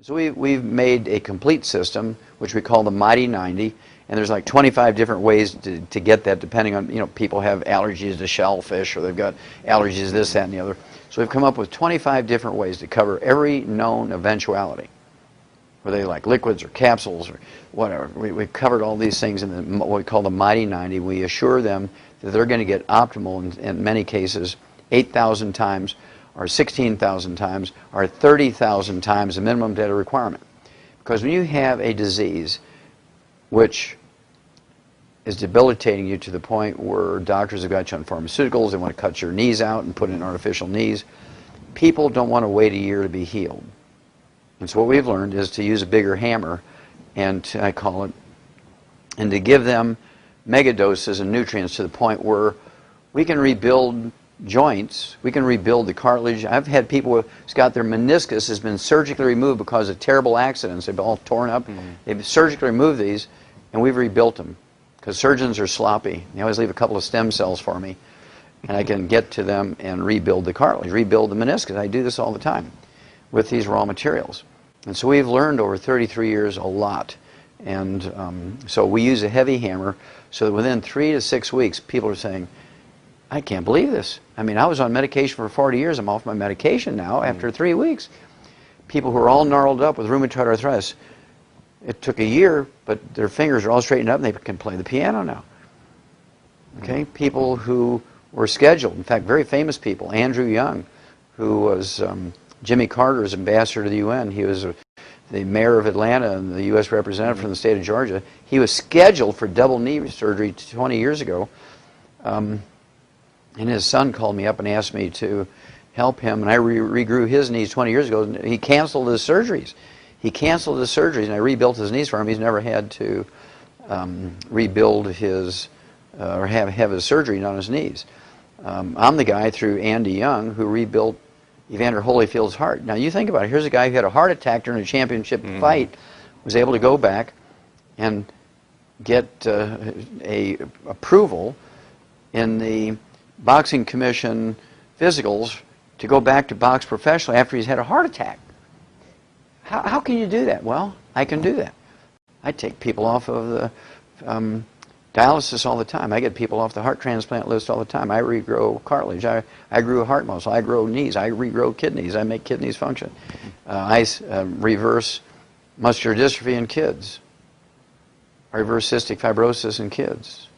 So we've made a complete system, which we call the Mighty 90, and there's like 25 different ways to get that, depending on, people have allergies to shellfish, or they've got allergies to this, that, and the other. So we've come up with 25 different ways to cover every known eventuality, whether they like liquids or capsules or whatever. We've covered all these things in what we call the Mighty 90. We assure them that they're going to get optimal in many cases 8,000 times, or 16,000 times, or 30,000 times the minimum data requirement. Because when you have a disease which is debilitating you to the point where doctors have got you on pharmaceuticals, they want to cut your knees out and put in artificial knees, people don't want to wait a year to be healed. And so what we've learned is to use a bigger hammer, and I call it, and to give them mega doses of nutrients to the point where we can rebuild joints, we can rebuild the cartilage. I've had people who's got their meniscus has been surgically removed because of terrible accidents. They've all torn up. They've surgically removed these, and we've rebuilt them because surgeons are sloppy. They always leave a couple of stem cells for me, and I can get to them and rebuild the cartilage, rebuild the meniscus. I do this all the time with these raw materials. And so we've learned over 33 years a lot. And so we use a heavy hammer so that within 3 to 6 weeks, people are saying, I can't believe this. I mean, I was on medication for 40 years. I'm off my medication now after 3 weeks. People who are all gnarled up with rheumatoid arthritis, it took a year, but their fingers are all straightened up and they can play the piano now. Okay? People who were scheduled, in fact, very famous people. Andrew Young, who was Jimmy Carter's ambassador to the UN. He was the mayor of Atlanta and the U.S. representative from the state of Georgia. He was scheduled for double knee surgery 20 years ago. And his son called me up and asked me to help him, and I regrew his knees 20 years ago. He canceled his surgeries. He canceled his surgeries, and I rebuilt his knees for him. He's never had to rebuild his, or have his surgery on his knees. I'm the guy through Andy Young who rebuilt Evander Holyfield's heart. Now you think about it. Here's a guy who had a heart attack during a championship fight, was able to go back and get a approval in the Boxing Commission physicals to go back to box professionally after he's had a heart attack. How can you do that? Well, I can do that. I take people off of the dialysis all the time. I get people off the heart transplant list all the time. I regrow cartilage. I grew heart muscle. I grow knees. I regrow kidneys. I make kidneys function. I reverse muscular dystrophy in kids. I reverse cystic fibrosis in kids.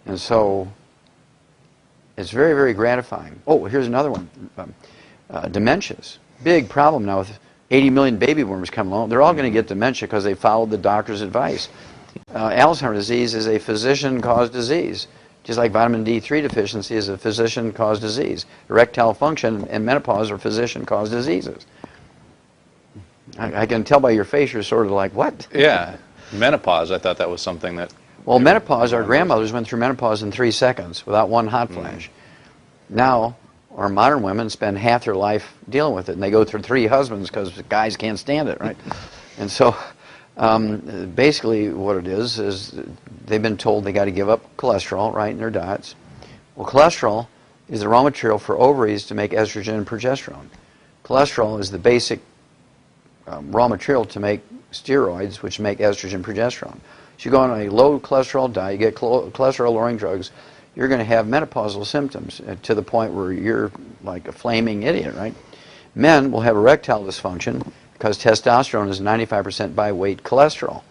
And so it's very, very gratifying. Oh, here's another one. Dementias. Big problem now with 80 million baby boomers coming along. They're all going to get dementia because they followed the doctor's advice. Alzheimer's disease is a physician-caused disease, just like vitamin D3 deficiency is a physician-caused disease. Erectile function and menopause are physician-caused diseases. I can tell by your face you're sort of like, what? Yeah. Menopause, I thought that was something that... Well, menopause, our grandmothers went through menopause in 3 seconds without one hot flash. Now, our modern women spend half their life dealing with it, and they go through 3 husbands because guys can't stand it, right? And so, basically what it is they've been told they got to give up cholesterol, right, in their diets. Well, cholesterol is the raw material for ovaries to make estrogen and progesterone. Cholesterol is the basic raw material to make steroids, which make estrogen and progesterone. So you go on a low cholesterol diet, you get cholesterol-lowering drugs, you're going to have menopausal symptoms to the point where you're like a flaming idiot, right? Men will have erectile dysfunction because testosterone is 95% by weight cholesterol.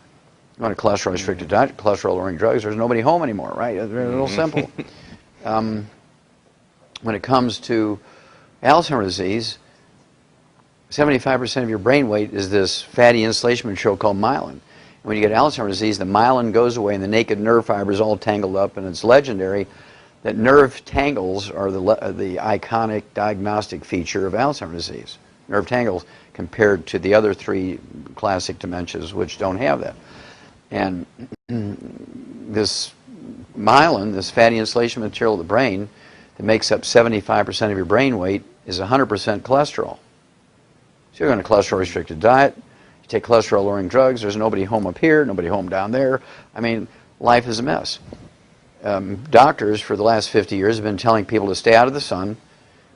You want a cholesterol-restricted diet, cholesterol-lowering drugs, there's nobody home anymore, right? It's real simple. When it comes to Alzheimer's disease, 75% of your brain weight is this fatty insulation material called myelin. When you get Alzheimer's disease, the myelin goes away and the naked nerve fibers all tangled up, and it's legendary that nerve tangles are the iconic diagnostic feature of Alzheimer's disease. Nerve tangles compared to the other 3 classic dementias which don't have that. And this myelin, this fatty insulation material of the brain that makes up 75% of your brain weight, is 100% cholesterol. So you're on a cholesterol-restricted diet, you take cholesterol-lowering drugs, there's nobody home up here, nobody home down there. I mean, life is a mess. Doctors for the last 50 years have been telling people to stay out of the sun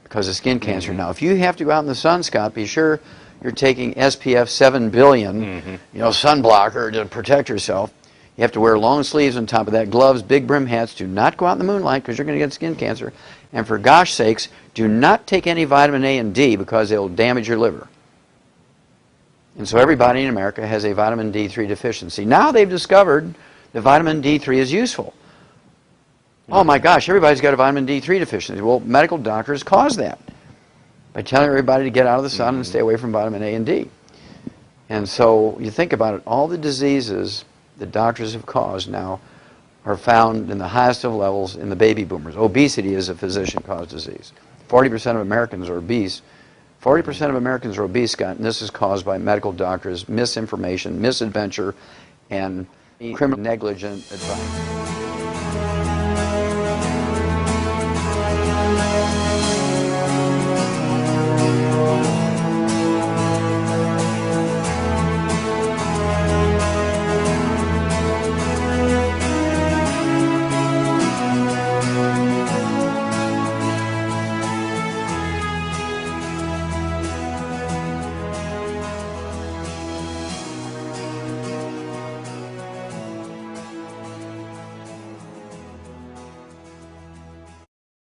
because of skin cancer. Now, if you have to go out in the sun, Scott, be sure you're taking SPF 7 billion, you know, sunblocker to protect yourself. You have to wear long sleeves on top of that, gloves, big brim hats. Do not go out in the moonlight because you're going to get skin cancer. And for gosh sakes, do not take any vitamin A and D because they'll damage your liver. And so everybody in America has a vitamin D3 deficiency. Now they've discovered that vitamin D3 is useful. Oh my gosh, everybody's got a vitamin D3 deficiency. Well, medical doctors cause that by telling everybody to get out of the sun and stay away from vitamin A and D. And so you think about it, all the diseases that doctors have caused now are found in the highest of levels in the baby boomers. Obesity is a physician-caused disease. 40% of Americans are obese. 40% of Americans are obese, Scott, and this is caused by medical doctors' misinformation, misadventure, and criminal negligent advice.